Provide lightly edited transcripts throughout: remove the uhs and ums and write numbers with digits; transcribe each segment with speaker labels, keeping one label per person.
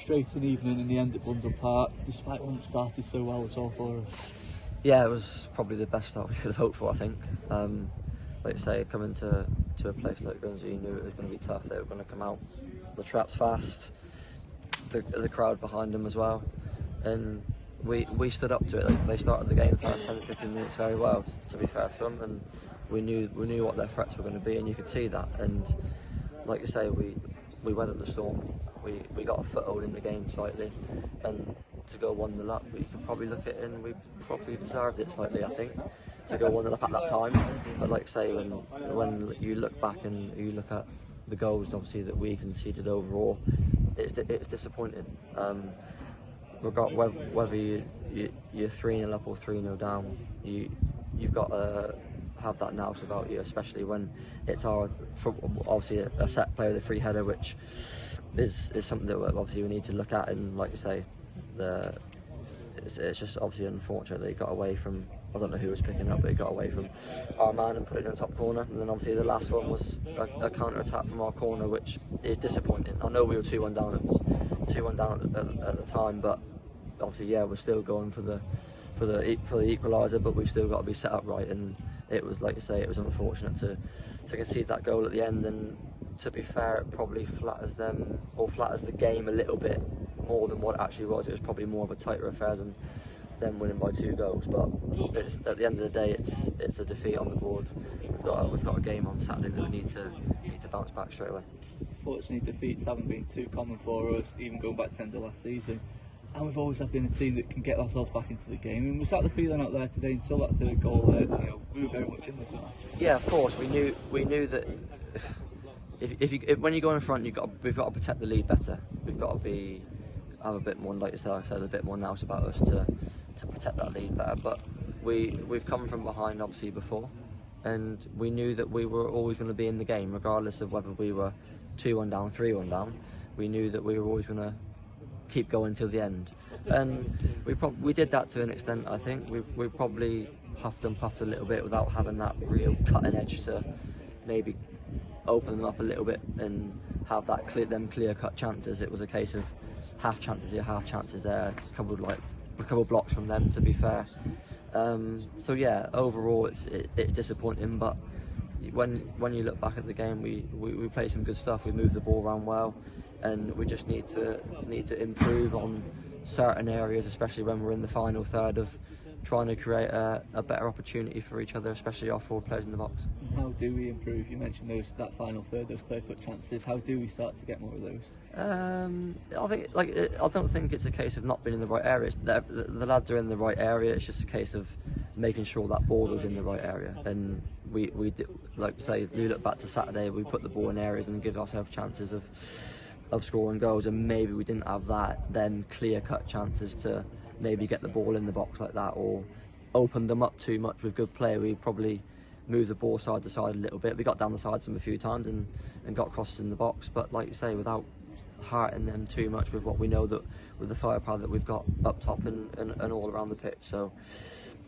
Speaker 1: frustrating evening in the end at Bundle Park, despite one that started so well as well for us.
Speaker 2: Yeah, it was probably the best start we could have hoped for, I think. Like you say, coming to a place like Grimsby, you knew it was going to be tough. They were going to come out the traps fast, the crowd behind them as well, and we stood up to it. Like, they started the game the first 10-15 minutes very well, to be fair to them, and we knew what their threats were going to be, and you could see that. And like you say, we weathered the storm. We got a foothold in the game slightly, and to go 1-0 up, we could probably look at it and we probably deserved it slightly, I think, to go 1-0 up at that time. But like I say, when you look back and you look at the goals, obviously, that we conceded overall, it's disappointing. Whether you're 3-0 up or 3-0 down, you've got to have that nous about you, especially when it's obviously a set play with a free header, which is something that obviously we need to look at. And like you say, it's just obviously unfortunate that he got away from, I don't know who was picking up, but he got away from our man and put it in the top corner. And then obviously the last one was a counter attack from our corner, which is disappointing. I know we were 2-1 down at the time, but obviously, yeah, we're still going for the equaliser, but we've still got to be set up right. And it was, like you say, it was unfortunate to concede that goal at the end. And to be fair, it probably flatters them, or flatters the game a little bit more than what it actually was. It was probably more of a tighter affair than them winning by 2 goals. But it's, at the end of the day, it's a defeat on the board. We've got a game on Saturday that we need to bounce back straight away.
Speaker 1: Fortunately, defeats haven't been too common for us, even going back to the end of last season. And we've always been a team that can get ourselves back into the game. And was that the feeling out there today until that third goal? We were very much in this match.
Speaker 2: Yeah, of course. We knew that when you go in front, we've got to protect the lead better. We've got to have a bit more, like you said, a bit more nous about us to protect that lead better. But we've come from behind obviously before, and we knew that we were always going to be in the game, regardless of whether we were 2-1 down, 3-1 down. We knew that we were always going to keep going till the end, and we did that to an extent. I think we probably huffed and puffed a little bit without having that real cutting edge to maybe open them up a little bit and have that clear cut chances. It was a case of half chances here, half chances there, a couple blocks from them, to be fair. So yeah, overall it's disappointing, but when you look back at the game, we played some good stuff. We moved the ball around well, and we just need to improve on certain areas, especially when we're in the final third, of trying to create a better opportunity for each other, especially our forward players in the box.
Speaker 1: How do we improve? You mentioned that final third, those clear-cut chances. How do we start to get more of those? I don't think it's a case of not being in the right areas. The lads are in the right area. It's just a case of making sure that ball was in the right area. And we did, like say, we look back to Saturday, we put the ball in areas and give ourselves chances of scoring goals, and maybe we didn't have then clear-cut chances to maybe get the ball in the box like that, or open them up too much with good play. We probably moved the ball side to side a little bit. We got down the sides a few times and got crosses in the box, but like you say, without hearting them too much with what we know, that with the firepower that we've got up top and all around the pitch. So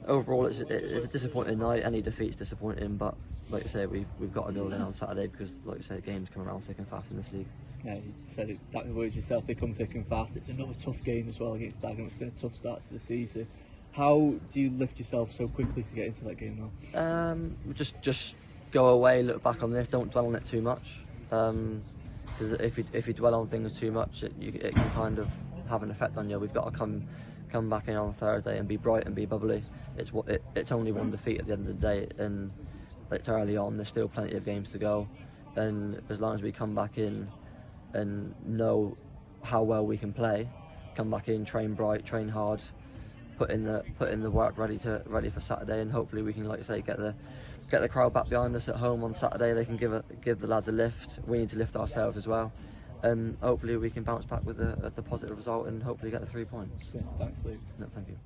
Speaker 1: overall, it's a disappointing night. Any defeat's disappointing, but like I say, we've got to go in on Saturday, because like you say, games come around thick and fast in this league. Yeah, you said it, that words yourself, they come thick and fast. It's another tough game as well against Dagenham. It's been a tough start to the season. How do you lift yourself so quickly to get into that game now?
Speaker 2: Just go away, look back on this, don't dwell on it too much. Because if you dwell on things too much, it can kind of have an effect on you. We've got to come back in on Thursday and be bright and be bubbly. It's only one defeat at the end of the day, and it's early on. There's still plenty of games to go, and as long as we come back in and know how well we can play, come back in, train bright, train hard, put in the work ready for Saturday, and hopefully we can, like you say, get the crowd back behind us at home on Saturday. They can give the lads a lift. We need to lift ourselves as well, and hopefully we can bounce back with the positive result and hopefully get the 3 points.
Speaker 1: Yeah, thanks, Luke.
Speaker 2: No, thank you.